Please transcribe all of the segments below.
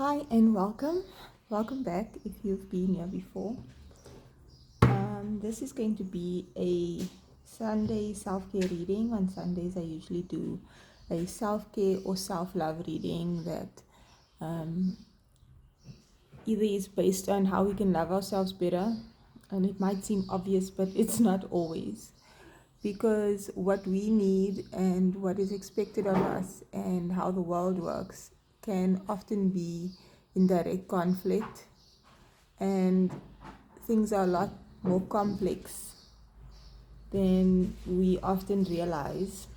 Hi and welcome. Welcome back if you've been here before. This is going to be a Sunday self-care reading. On Sundays, I usually do a self-care or self-love reading that either is based on how we can love ourselves better, and it might seem obvious, but it's not always. Because what we need and what is expected of us and how the world works can often be in direct conflict, and things are a lot more complex than we often realize.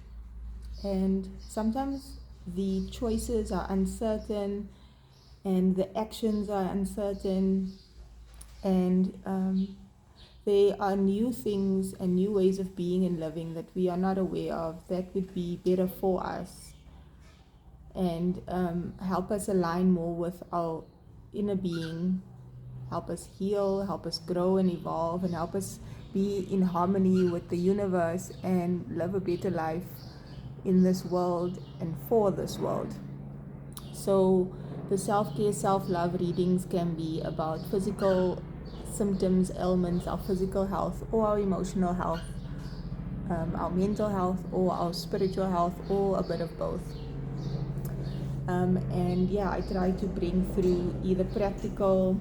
And sometimes the choices are uncertain and the actions are uncertain, and there are new things and new ways of being and living that we are not aware of that would be better for us and help us align more with our inner being, help us heal, help us grow and evolve, and help us be in harmony with the universe and live a better life in this world and for this world. So the self-care, self-love readings can be about physical symptoms, ailments, our physical health or our emotional health, our mental health or our spiritual health, or a bit of both. And yeah, I try to bring through either practical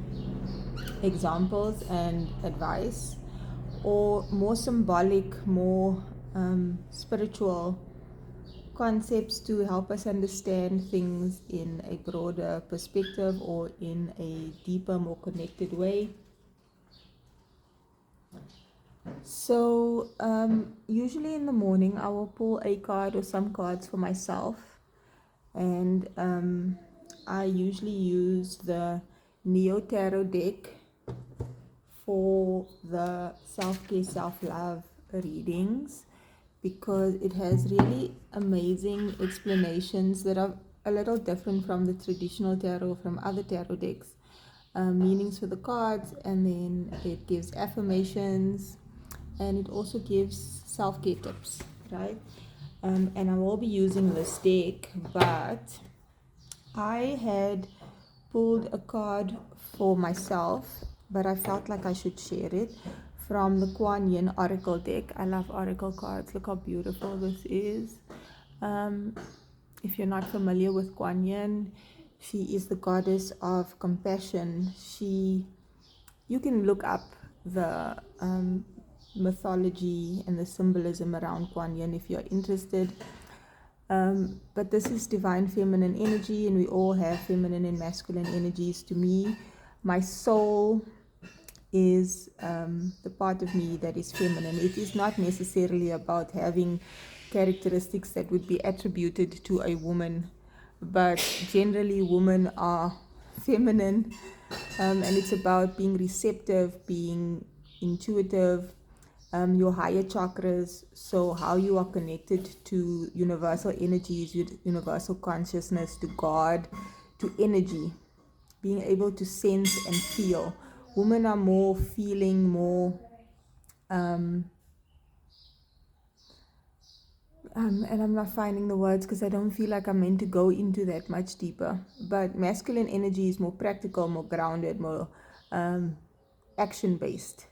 examples and advice, or more symbolic, more spiritual concepts to help us understand things in a broader perspective or in a deeper, more connected way. So usually in the morning I will pull a card or some cards for myself, and I usually use the Neo Tarot deck for the self-care, self-love readings, because it has really amazing explanations that are a little different from the traditional tarot, from other tarot decks. Meanings for the cards, and then it gives affirmations, and it also gives self-care tips, right? And I will be using this deck, but I had pulled a card for myself, but I felt like I should share it, from the Kuan Yin Oracle deck. I love Oracle cards. Look how beautiful this is. If you're not familiar with Kuan Yin, she is the goddess of compassion. You can look up the mythology and the symbolism around Kuan Yin if you're interested. But this is divine feminine energy, and we all have feminine and masculine energies. To me, my soul is the part of me that is feminine. It is not necessarily about having characteristics that would be attributed to a woman, but generally women are feminine, and it's about being receptive, being intuitive, your higher chakras, so how you are connected to universal energies, universal consciousness, to God, to energy, being able to sense and feel. Women are more feeling, more and I'm not finding the words because I don't feel like I'm meant to go into that much deeper. But masculine energy is more practical, more grounded, more action based.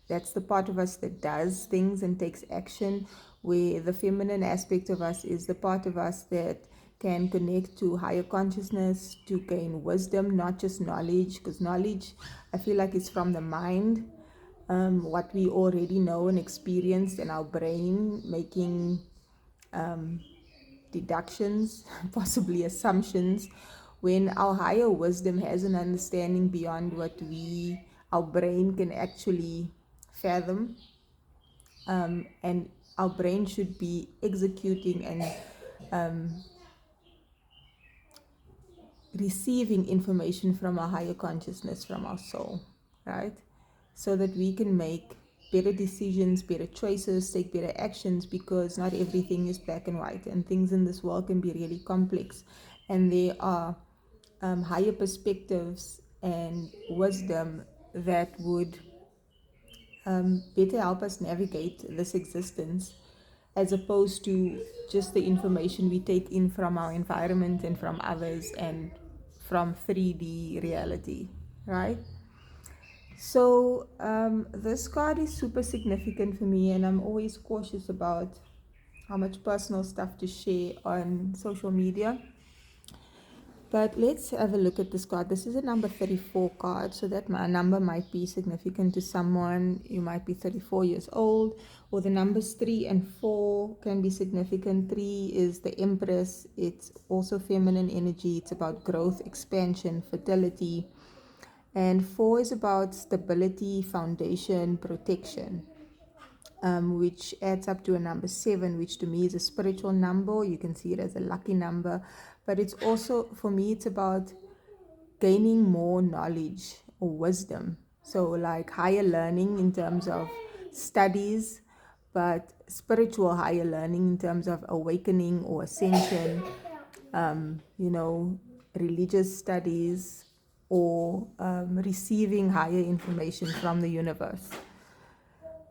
That's the part of us that does things and takes action, where the feminine aspect of us is the part of us that can connect to higher consciousness, to gain wisdom, not just knowledge, because knowledge, I feel like, is from the mind, what we already know and experienced, in our brain making deductions, possibly assumptions, when our higher wisdom has an understanding beyond what our brain can actually fathom. And our brain should be executing and receiving information from our higher consciousness, from our soul, right? So that we can make better decisions, better choices, take better actions, because not everything is black and white, and things in this world can be really complex, and there are higher perspectives and wisdom that would better help us navigate this existence, as opposed to just the information we take in from our environment and from others and from 3D reality, right? So this card is super significant for me, and I'm always cautious about how much personal stuff to share on social media. But let's have a look at this card. This is a number 34 card, so that number might be significant to someone. You might be 34 years old, or the numbers 3 and 4 can be significant. 3 is the Empress. It's also feminine energy. It's about growth, expansion, fertility. And 4 is about stability, foundation, protection, which adds up to a number 7, which to me is a spiritual number. You can see it as a lucky number. But it's also, for me, it's about gaining more knowledge or wisdom. So like higher learning in terms of studies, but spiritual higher learning in terms of awakening or ascension, religious studies, or receiving higher information from the universe.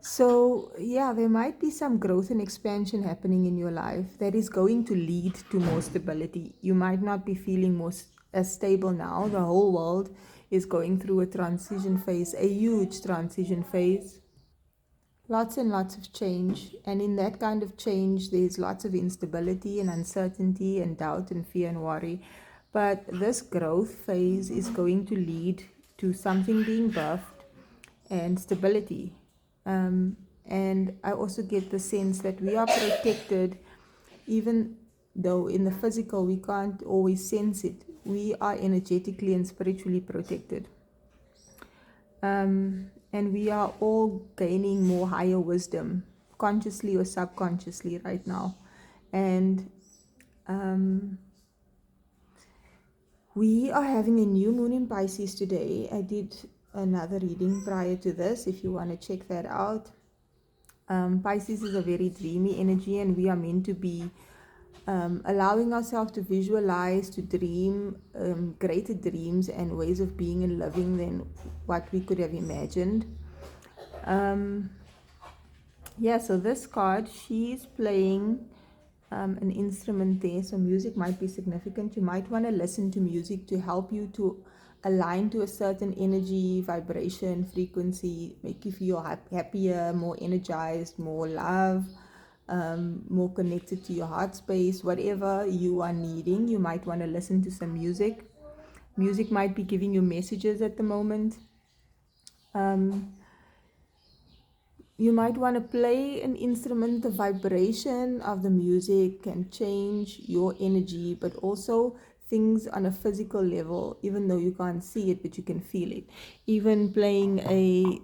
So, yeah, there might be some growth and expansion happening in your life that is going to lead to more stability. You might not be feeling as stable now. The whole world is going through a transition phase, a huge transition phase. Lots and lots of change. And in that kind of change, there's lots of instability and uncertainty and doubt and fear and worry. But this growth phase is going to lead to something being birthed and stability. And I also get the sense that we are protected, even though in the physical we can't always sense it. We are energetically and spiritually protected. And we are all gaining more higher wisdom, consciously or subconsciously right now. And we are having a new moon in Pisces today. I did another reading prior to this, if you want to check that out. Pisces is a very dreamy energy, and we are meant to be allowing ourselves to visualize, to dream greater dreams and ways of being and living than what we could have imagined. So this card, she's playing an instrument there, so music might be significant. You might want to listen to music to help you to align to a certain energy, vibration, frequency, make you feel happier, more energized, more love, more connected to your heart space. Whatever you are needing, you might want to listen to some music. Music might be giving you messages at the moment. You might want to play an instrument. The vibration of the music can change your energy, but also things on a physical level, even though you can't see it, but you can feel it. Even playing a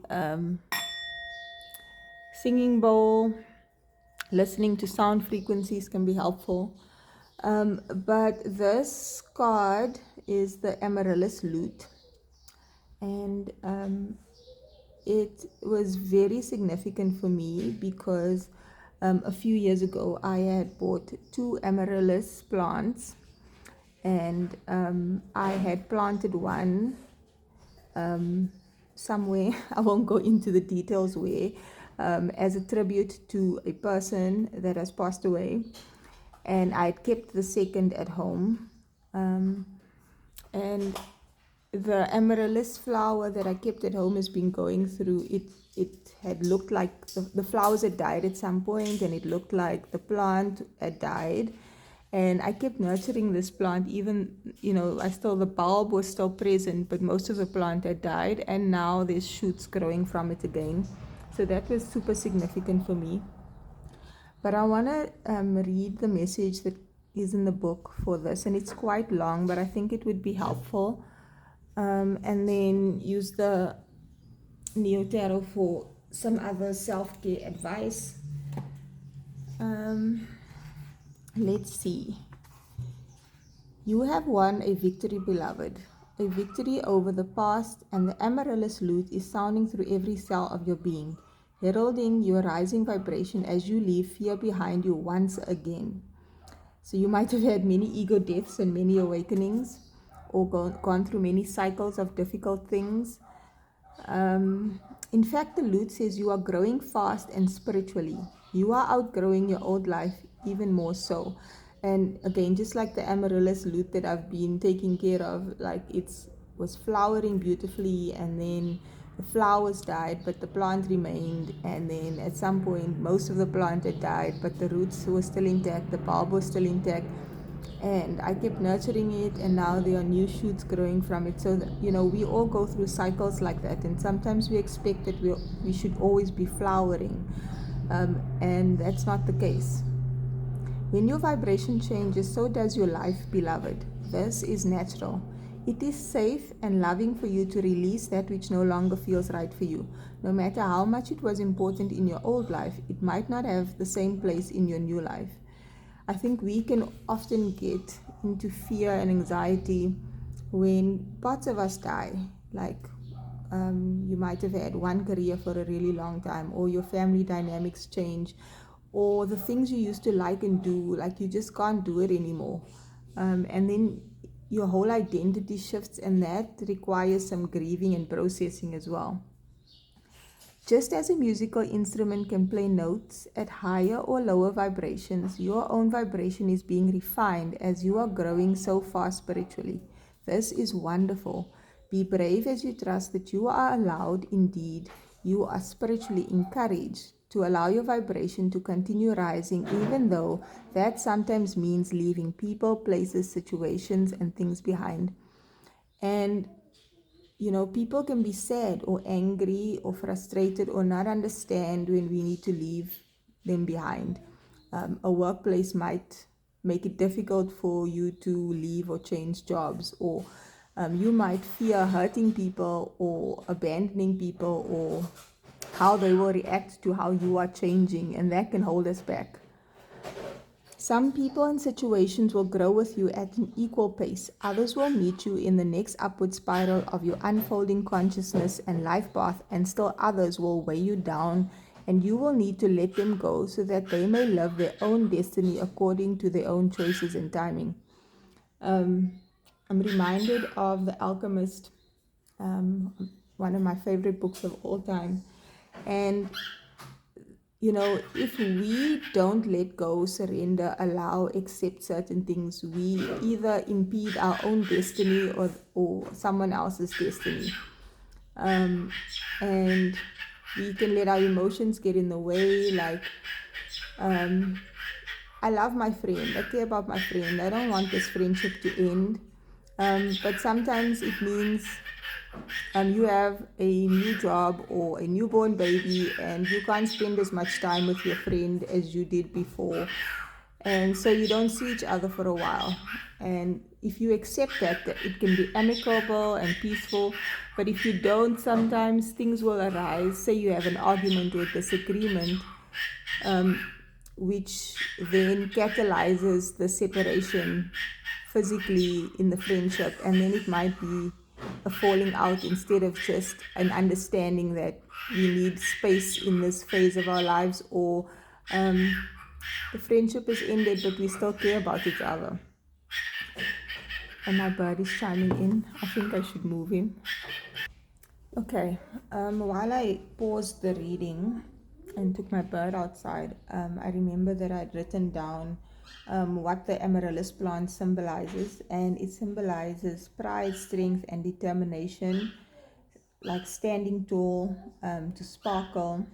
singing bowl, listening to sound frequencies can be helpful. But this card is the Amaryllis Lute. And it was very significant for me because a few years ago I had bought 2 amaryllis plants, and I had planted one somewhere. I won't go into the details where, as a tribute to a person that has passed away, and I had kept the second at home. And the amaryllis flower that I kept at home has been going through it. It had looked like the flowers had died at some point, and it looked like the plant had died. And I kept nurturing this plant, even, the bulb was still present, but most of the plant had died, and now there's shoots growing from it again. So that was super significant for me. But I want to read the message that is in the book for this, and it's quite long, but I think it would be helpful. And then use the Neo Tarot for some other self-care advice. Let's see. You have won a victory, beloved. A victory over the past, and the amaryllis lute is sounding through every cell of your being, heralding your rising vibration as you leave fear behind you once again. So you might have had many ego deaths and many awakenings, or gone through many cycles of difficult things. In fact, the lute says you are growing fast and spiritually. You are outgrowing your old life even more so. And again, just like the amaryllis lute that I've been taking care of, like was flowering beautifully, and then the flowers died but the plant remained, and then at some point most of the plant had died but the roots were still intact, the bulb was still intact, and I kept nurturing it, and now there are new shoots growing from it. So that, we all go through cycles like that, and sometimes we expect that we should always be flowering, and that's not the case. When your vibration changes, so does your life, beloved. This is natural. It is safe and loving for you to release that which no longer feels right for you. No matter how much it was important in your old life, it might not have the same place in your new life. I think we can often get into fear and anxiety when parts of us die. Like you might have had one career for a really long time, or your family dynamics change, or the things you used to like and do, like you just can't do it anymore. And then your whole identity shifts, and that requires some grieving and processing as well. Just as a musical instrument can play notes at higher or lower vibrations, your own vibration is being refined as you are growing so far spiritually. This is wonderful. Be brave as you trust that you are allowed, indeed, you are spiritually encouraged to allow your vibration to continue rising, even though that sometimes means leaving people, places, situations, and things behind. And people can be sad or angry or frustrated or not understand when we need to leave them behind. A workplace might make it difficult for you to leave or change jobs, or you might fear hurting people or abandoning people, or how they will react to how you are changing, and that can hold us back. Some people and situations will grow with you at an equal pace. Others will meet you in the next upward spiral of your unfolding consciousness and life path, and still others will weigh you down, and you will need to let them go so that they may live their own destiny according to their own choices and timing. I'm reminded of The Alchemist, one of my favorite books of all time. And if we don't let go, surrender, allow, accept certain things, we either impede our own destiny or someone else's destiny. And we can let our emotions get in the way. Like, I love my friend, I care about my friend, I don't want this friendship to end. But sometimes it means you have a new job or a newborn baby, and you can't spend as much time with your friend as you did before, and so you don't see each other for a while. And if you accept that it can be amicable and peaceful, but if you don't, sometimes things will arise. Say you have an argument or disagreement, which then catalyzes the separation physically in the friendship, and then it might be a falling out instead of just an understanding that we need space in this phase of our lives, or the friendship is ended but we still care about each other. And my bird is chiming in. I think I should move him. Okay, while I paused the reading and took my bird outside, I remember that I'd written down what the amaryllis plant symbolizes, and it symbolizes pride, strength, and determination, like standing tall, to sparkle.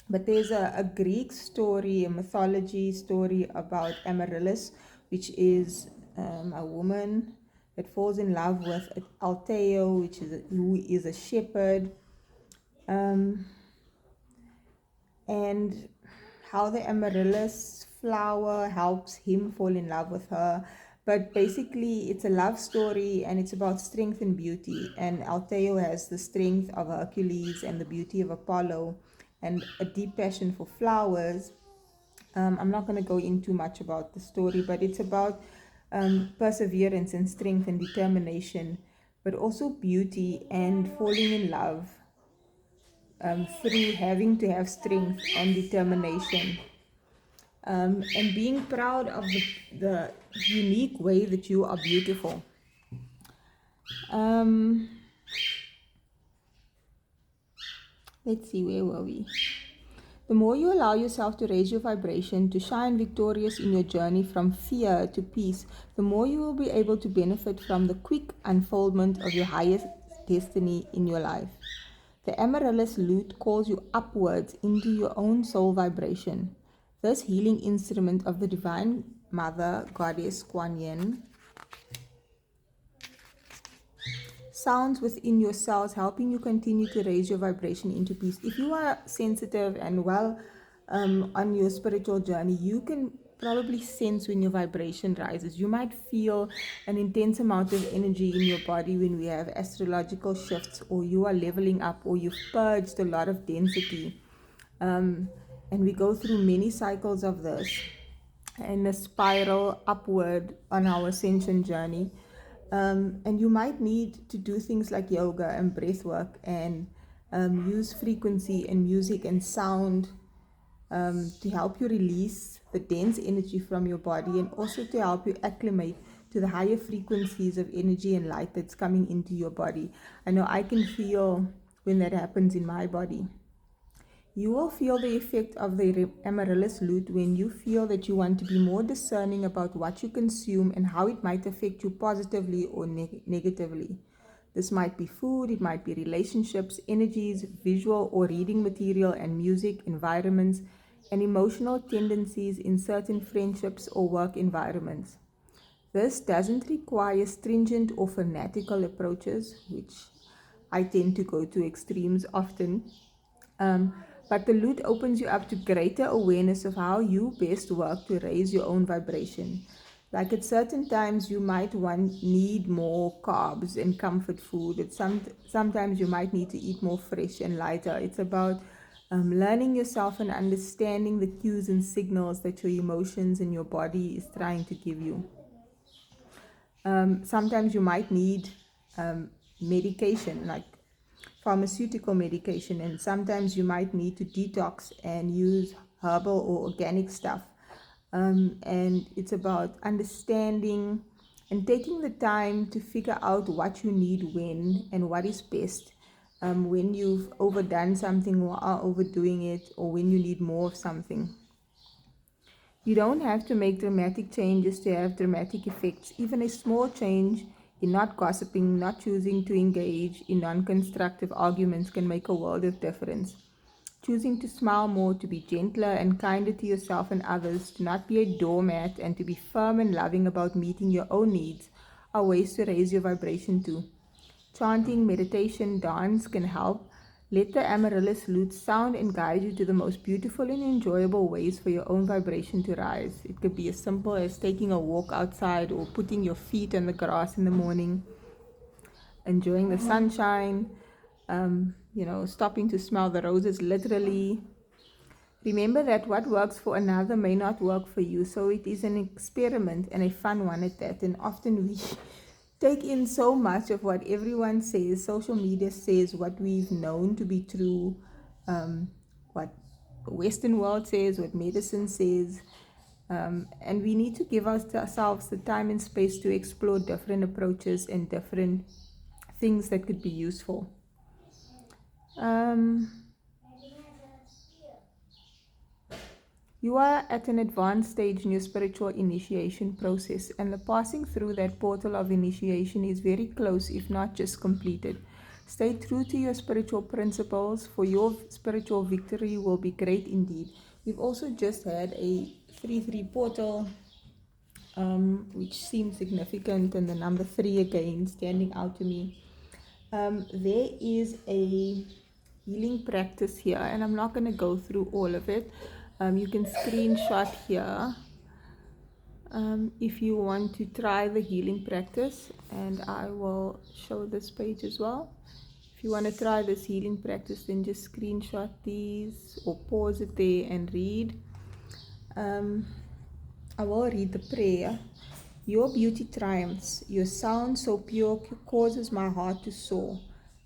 But there's a Greek story, a mythology story about Amaryllis, which is a woman that falls in love with Alteo, who is a shepherd, and how the amaryllis flower helps him fall in love with her. But basically, it's a love story, and it's about strength and beauty. And Alteo has the strength of Hercules and the beauty of Apollo, and a deep passion for flowers. I'm not going to go into much about the story, but it's about perseverance and strength and determination, but also beauty and falling in love through having to have strength and determination, and being proud of the unique way that you are beautiful. Let's see, where were we? The more you allow yourself to raise your vibration, to shine victorious in your journey from fear to peace, the more you will be able to benefit from the quick unfoldment of your highest destiny in your life. The amaryllis lute calls you upwards into your own soul vibration. This healing instrument of the Divine Mother, Goddess Kuan Yin, sounds within your cells, helping you continue to raise your vibration into peace. If you are sensitive and well on your spiritual journey, you can probably sense when your vibration rises. You might feel an intense amount of energy in your body when we have astrological shifts, or you are leveling up, or you've purged a lot of density. And we go through many cycles of this and a spiral upward on our ascension journey. And you might need to do things like yoga and breath work and use frequency and music and sound to help you release the dense energy from your body, and also to help you acclimate to the higher frequencies of energy and light that's coming into your body. I know I can feel when that happens in my body. You will feel the effect of the amaryllis lute when you feel that you want to be more discerning about what you consume and how it might affect you positively or negatively. This might be food, it might be relationships, energies, visual or reading material and music, environments, and emotional tendencies in certain friendships or work environments. This doesn't require stringent or fanatical approaches, which I tend to go to extremes often. But the lute opens you up to greater awareness of how you best work to raise your own vibration. Like at certain times, you might need more carbs and comfort food. Sometimes you might need to eat more fresh and lighter. It's about learning yourself and understanding the cues and signals that your emotions and your body is trying to give you. Sometimes you might need medication, like pharmaceutical medication, and sometimes you might need to detox and use herbal or organic stuff. And it's about understanding and taking the time to figure out what you need when and what is best. When you've overdone something or are overdoing it, or when you need more of something. You don't have to make dramatic changes to have dramatic effects. Even a small change in not gossiping, not choosing to engage in non-constructive arguments can make a world of difference. Choosing to smile more, to be gentler and kinder to yourself and others, to not be a doormat, and to be firm and loving about meeting your own needs are ways to raise your vibration too. Chanting, meditation, dance can help. Let the amaryllis lute sound and guide you to the most beautiful and enjoyable ways for your own vibration to rise. It could be as simple as taking a walk outside, or putting your feet on the grass in the morning, enjoying the sunshine, stopping to smell the roses literally. Remember that what works for another may not work for you, so it is an experiment, and a fun one at that. And often we take in so much of what everyone says, social media says, what we've known to be true, what Western world says, what medicine says, and we need to give ourselves the time and space to explore different approaches and different things that could be useful. You are at an advanced stage in your spiritual initiation process, and the passing through that portal of initiation is very close, if not just completed. Stay true to your spiritual principles, for your spiritual victory will be great indeed. We've also just had a 3-3 portal, which seems significant, and the number 3 again standing out to me. There is a healing practice here, and I'm not going to go through all of it. You can screenshot here if you want to try the healing practice, and I will show this page as well. If you want to try this healing practice, then just screenshot these or pause it there and read. I will read the prayer. Your beauty triumphs. Your sound so pure causes my heart to soar.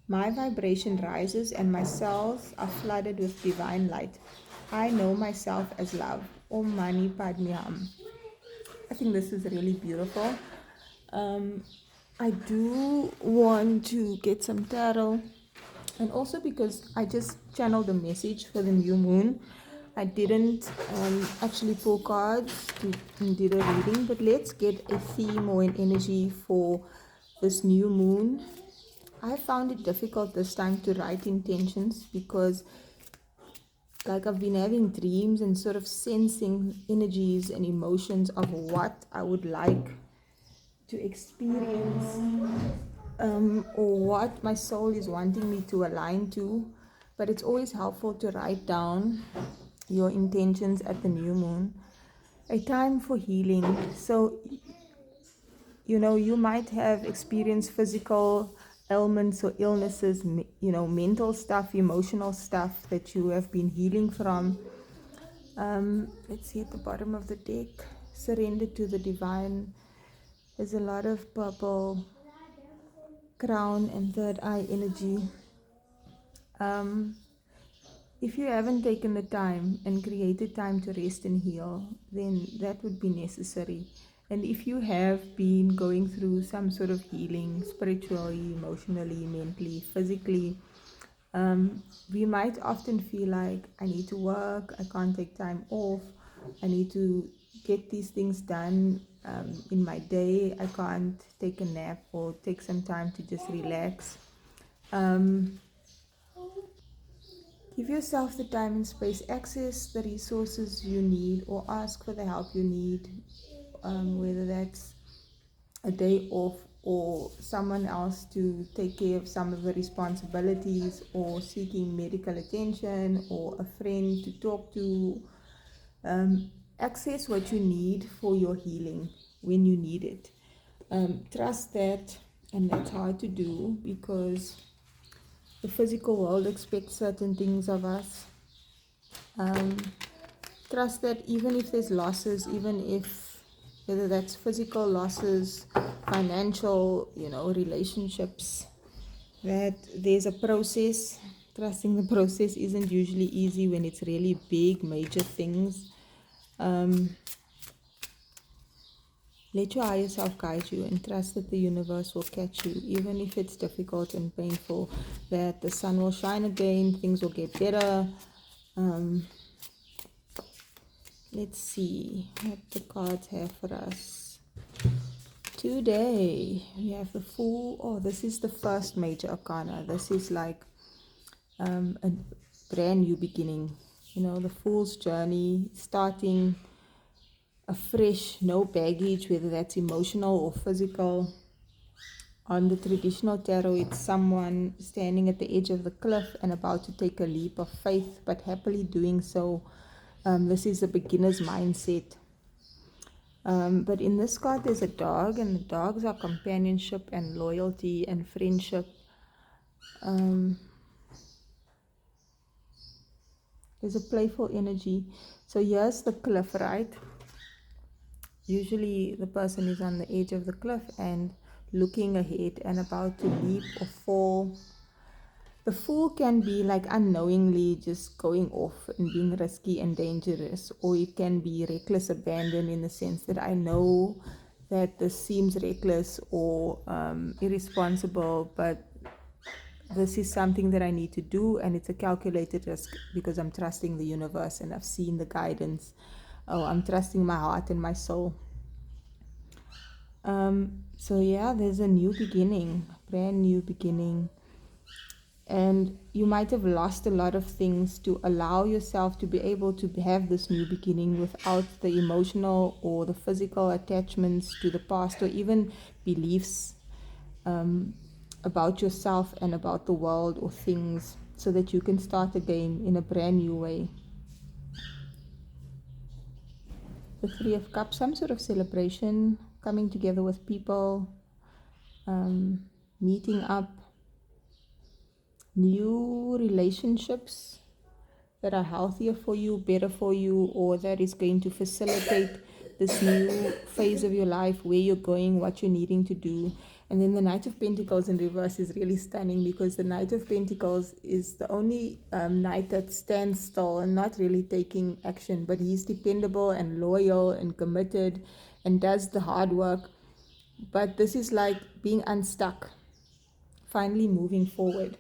My vibration rises and my cells are flooded with divine light. I know myself as love. Om Mani Padme Hum. I think this is really beautiful. I do want to get some tarot, and also because I just channeled a message for the new moon. I didn't actually pull cards and did a reading, but let's get a theme or an energy for this new moon. I found it difficult this time to write intentions because like I've been having dreams and sort of sensing energies and emotions of what I would like to experience, or what my soul is wanting me to align to. But it's always helpful to write down your intentions at the new moon. A time for healing. So, you might have experienced physical ailments or illnesses, mental stuff, emotional stuff that you have been healing from. Let's see at the bottom of the deck. Surrender to the divine. There's a lot of purple crown and third eye energy. If you haven't taken the time and created time to rest and heal, then that would be necessary. And if you have been going through some sort of healing, spiritually, emotionally, mentally, physically, we might often feel like I need to work, I can't take time off, I need to get these things done in my day, I can't take a nap or take some time to just relax. Give yourself the time and space, access the resources you need or ask for the help you need, whether that's a day off or someone else to take care of some of the responsibilities, or seeking medical attention or a friend to talk to. Access what you need for your healing when you need it. Trust that, and that's hard to do because the physical world expects certain things of us. Trust that even if there's losses, even if whether that's physical losses, financial, relationships, that there's a process. Trusting the process isn't usually easy when it's really big, major things. Let your higher self guide you and trust that the universe will catch you, even if it's difficult and painful, that the sun will shine again, things will get better. Let's see what the cards have for us. Today, we have the Fool. Oh, this is the first major arcana. This is like a brand new beginning. The Fool's journey, starting afresh, no baggage, whether that's emotional or physical. On the traditional tarot, it's someone standing at the edge of the cliff and about to take a leap of faith, but happily doing so. This is a beginner's mindset. But in this card, there's a dog, and the dogs are companionship and loyalty and friendship. There's a playful energy. So here's the cliff, right? Usually the person is on the edge of the cliff and looking ahead and about to leap or fall. The Fool can be like unknowingly just going off and being risky and dangerous, or it can be reckless abandon in the sense that I know that this seems reckless or irresponsible, but this is something that I need to do, and it's a calculated risk because I'm trusting the universe and I've seen the guidance. Oh, I'm trusting my heart and my soul. So yeah, there's a new beginning, brand new beginning. And you might have lost a lot of things to allow yourself to be able to have this new beginning without the emotional or the physical attachments to the past, or even beliefs about yourself and about the world or things, so that you can start again in a brand new way. The Three of Cups, some sort of celebration, coming together with people, meeting up, new relationships that are healthier for you, better for you, or that is going to facilitate this new phase of your life, where you're going, what you're needing to do. And then the Knight of Pentacles in reverse is really stunning, because the Knight of Pentacles is the only knight that stands still and not really taking action, but he's dependable and loyal and committed and does the hard work. But this is like being unstuck, finally moving forward.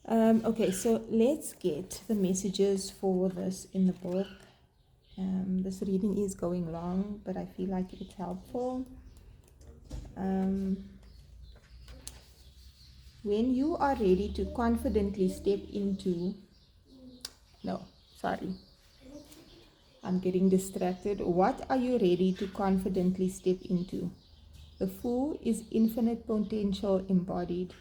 Okay, so let's get the messages for this in the book. This reading is going long, but I feel like it's helpful. Um, when you are ready to confidently step into, no, sorry, I'm getting distracted. What are you ready to confidently step into? The Fool is infinite potential embodied,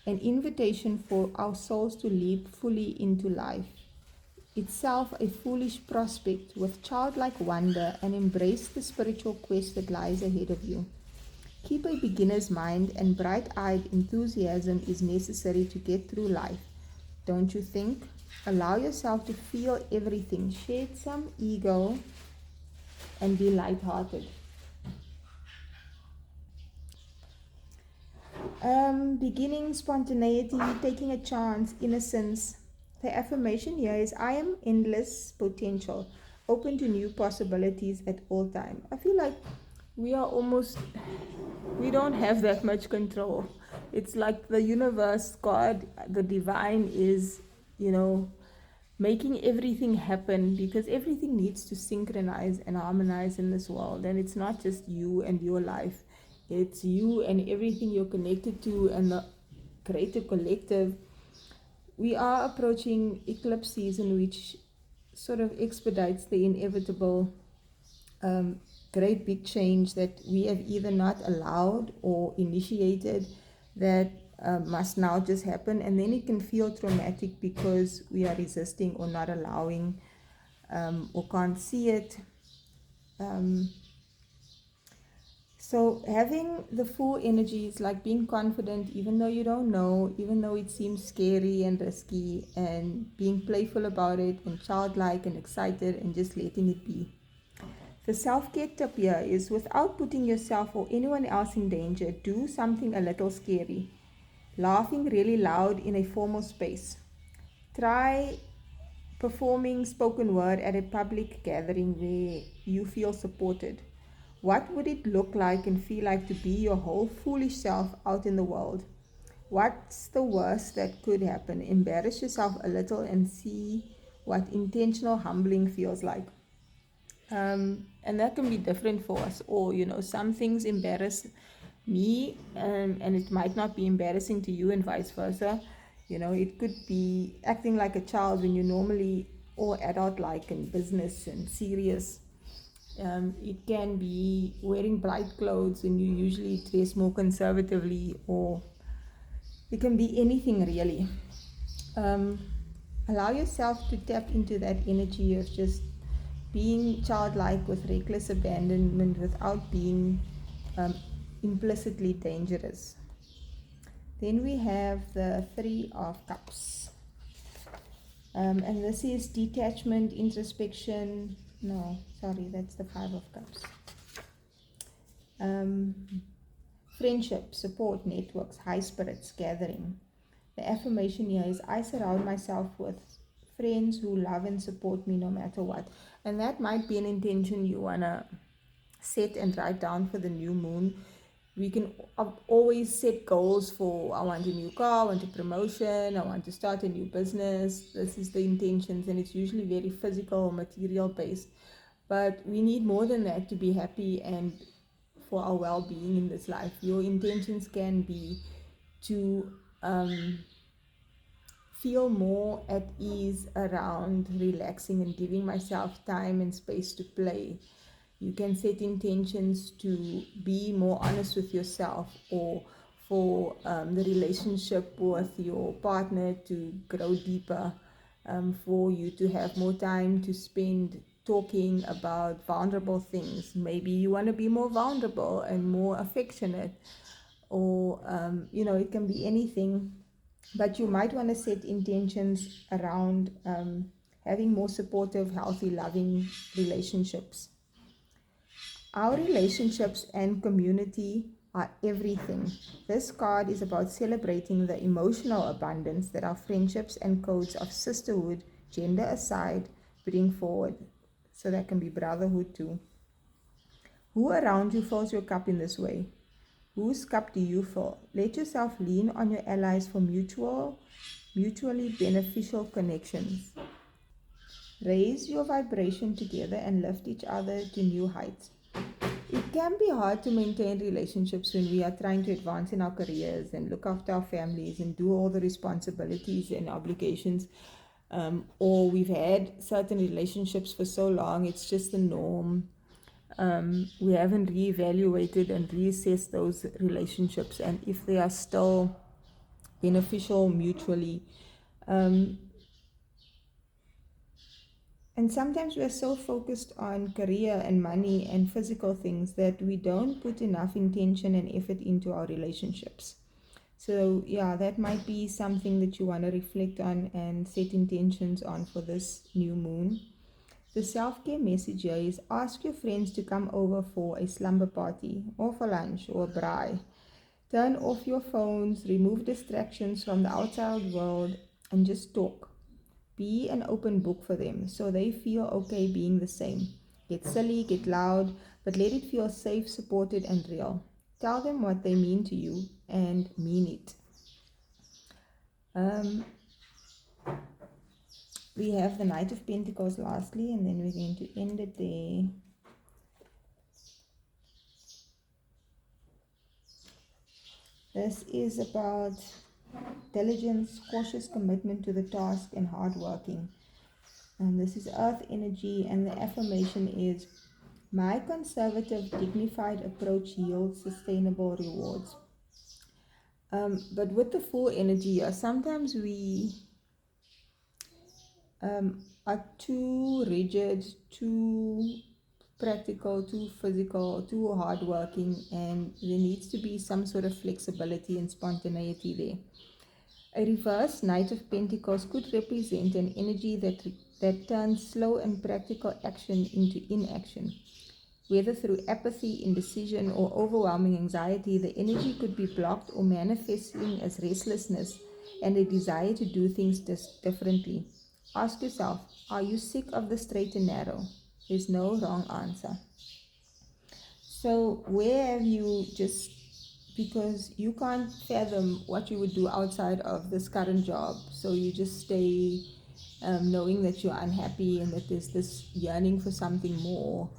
an invitation for our souls to leap fully into life, itself a foolish prospect with childlike wonder, and embrace the spiritual quest that lies ahead of you. Keep a beginner's mind, and bright-eyed enthusiasm is necessary to get through life. Don't you think? Allow yourself to feel everything, shed some ego, and be light-hearted. Beginning, spontaneity, taking a chance, innocence. The affirmation here is I am endless potential, open to new possibilities at all time. I feel like we are almost, we don't have that much control. It's like the universe, God, the divine is, you know, making everything happen because everything needs to synchronize and harmonize in this world. And it's not just you and your life, it's you and everything you're connected to and the greater collective. We are approaching eclipse season, which sort of expedites the inevitable great big change that we have either not allowed or initiated that must now just happen. And then it can feel traumatic because we are resisting or not allowing or can't see it. Um, so having the full energy is like being confident, even though you don't know, even though it seems scary and risky, and being playful about it and childlike and excited and just letting it be. The self-care tip here is without putting yourself or anyone else in danger, do something a little scary. Laughing really loud in a formal space. Try performing spoken word at a public gathering where you feel supported. What would it look like and feel like to be your whole foolish self out in the world? What's the worst that could happen? Embarrass yourself a little and see what intentional humbling feels like. And that can be different for us all. Some things embarrass me, and it might not be embarrassing to you, and vice versa. It could be acting like a child when you're normally all adult like and business and serious. It can be wearing bright clothes when you usually dress more conservatively, or it can be anything really. um, Allow yourself to tap into that energy of just being childlike with reckless abandonment without being um, implicitly dangerous. Then we have the Three of Cups. And this is detachment, introspection. No, sorry, that's the Five of Cups. Um, Friendship, support, networks, high spirits, gathering. The affirmation here is I surround myself with friends who love and support me no matter what. And that might be an intention you want to set and write down for the new moon. We can always set goals for I want a new car, I want a promotion, I want to start a new business. This is the intentions, and it's usually very physical, material based. But we need more than that to be happy and for our well-being in this life. Your intentions can be to feel more at ease around relaxing and giving myself time and space to play. You can set intentions to be more honest with yourself, or for the relationship with your partner to grow deeper, for you to have more time to spend talking about vulnerable things. Maybe you want to be more vulnerable and more affectionate, or it can be anything, but you might want to set intentions around having more supportive, healthy, loving relationships. Our relationships and community are everything. This card is about celebrating the emotional abundance that our friendships and codes of sisterhood, gender aside, bring forward. So that can be brotherhood too. Who around you fills your cup in this way? Whose cup do you fill? Let yourself lean on your allies for mutual mutually beneficial connections. Raise your vibration together and lift each other to new heights. It can be hard to maintain relationships when we are trying to advance in our careers and look after our families and do all the responsibilities and obligations. Or we've had certain relationships for so long, it's just the norm. We haven't reevaluated and reassessed those relationships, and if they are still beneficial mutually. And sometimes we're so focused on career and money and physical things that we don't put enough intention and effort into our relationships. So, yeah, that might be something that you want to reflect on and set intentions on for this new moon. The self-care message here is ask your friends to come over for a slumber party or for lunch or a braai. Turn off your phones, remove distractions from the outside world, and just talk. Be an open book for them so they feel okay being the same. Get silly, get loud, but let it feel safe, supported, and real. Tell them what they mean to you and mean it. We have the Knight of Pentacles lastly, and then we're going to end it there. This is about diligence, cautious commitment to the task, and hard working. And this is earth energy, and the affirmation is my conservative, dignified approach yields sustainable rewards. But with the full energy, sometimes we are too rigid, too practical, too physical, too hardworking, and there needs to be some sort of flexibility and spontaneity there. A reverse Knight of Pentacles could represent an energy that turns slow and practical action into inaction. Whether through apathy, indecision, or overwhelming anxiety, the energy could be blocked or manifesting as restlessness and a desire to do things differently. Ask yourself, are you sick of the straight and narrow? There's no wrong answer. So, where have you just, because you can't fathom what you would do outside of this current job, so you just stay knowing that you're unhappy and that there's this yearning for something more.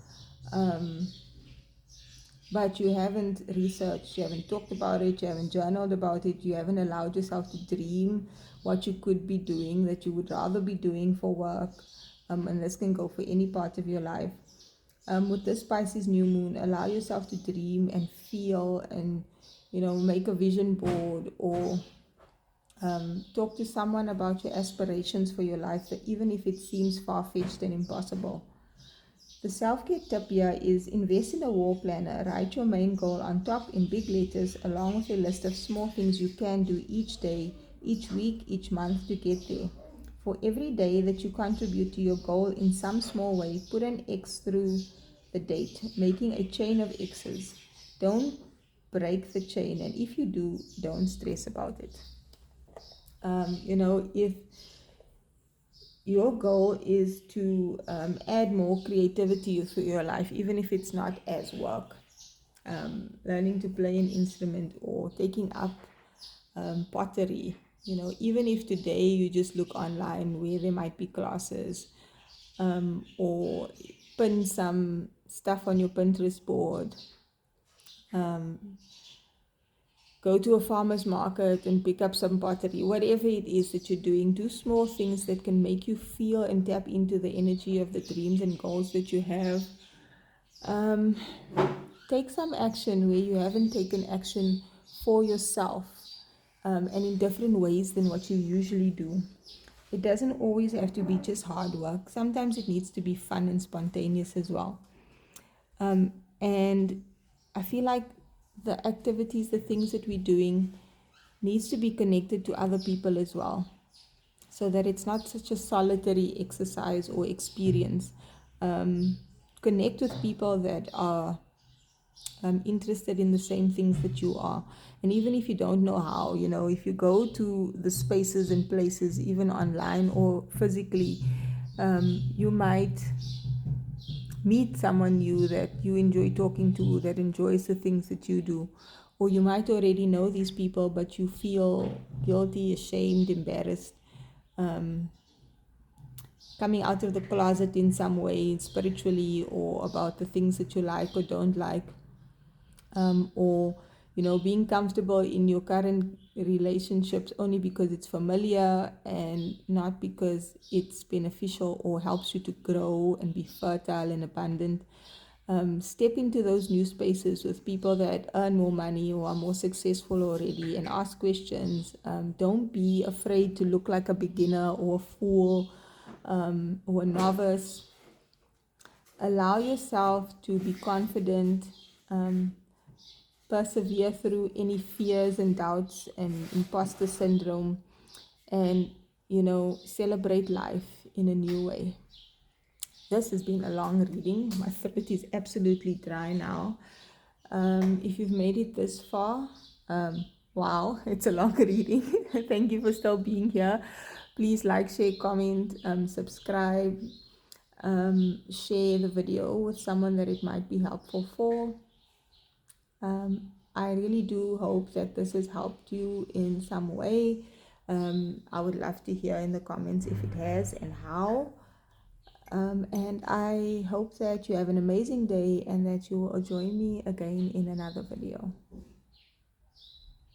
But you haven't researched, you haven't talked about it, you haven't journaled about it, you haven't allowed yourself to dream what you could be doing, that you would rather be doing for work. And this can go for any part of your life. With this Pisces new moon, allow yourself to dream and feel and, make a vision board or talk to someone about your aspirations for your life, even if it seems far-fetched and impossible. The self-care tip here is invest in a wall planner. Write your main goal on top in big letters along with a list of small things you can do each day, each week, each month to get there. For every day that you contribute to your goal in some small way, put an X through the date, making a chain of X's. Don't break the chain, and if you do, don't stress about it. If your goal is to add more creativity to your life, even if it's not as work, learning to play an instrument or taking up pottery, even if today you just look online where there might be classes, or pin some stuff on your Pinterest board, go to a farmer's market and pick up some pottery. Whatever it is that you're doing, do small things that can make you feel and tap into the energy of the dreams and goals that you have. Take some action where you haven't taken action for yourself, and in different ways than what you usually do. It doesn't always have to be just hard work. Sometimes it needs to be fun and spontaneous as well. And I feel like the activities, the things that we're doing, needs to be connected to other people as well, so that it's not such a solitary exercise or experience. Connect with people that are interested in the same things that you are. And even if you don't know how, if you go to the spaces and places, even online or physically, you might meet someone new that you enjoy talking to, that enjoys the things that you do, or you might already know these people, but you feel guilty, ashamed, embarrassed, coming out of the closet in some way, spiritually, or about the things that you like or don't like, or being comfortable in your current relationships only because it's familiar and not because it's beneficial or helps you to grow and be fertile and abundant. Step into those new spaces with people that earn more money or are more successful already, and ask questions. Don't be afraid to look like a beginner or a fool, or a novice. Allow yourself to be confident. Persevere through any fears and doubts and imposter syndrome, and celebrate life in a new way. This has been a long reading. My throat is absolutely dry now. If you've made it this far, wow, it's a long reading. Thank you for still being here. Please like, share, comment, subscribe, share the video with someone that it might be helpful for. I really do hope that this has helped you in some way. I would love to hear in the comments if it has and how. And I hope that you have an amazing day and that you will join me again in another video.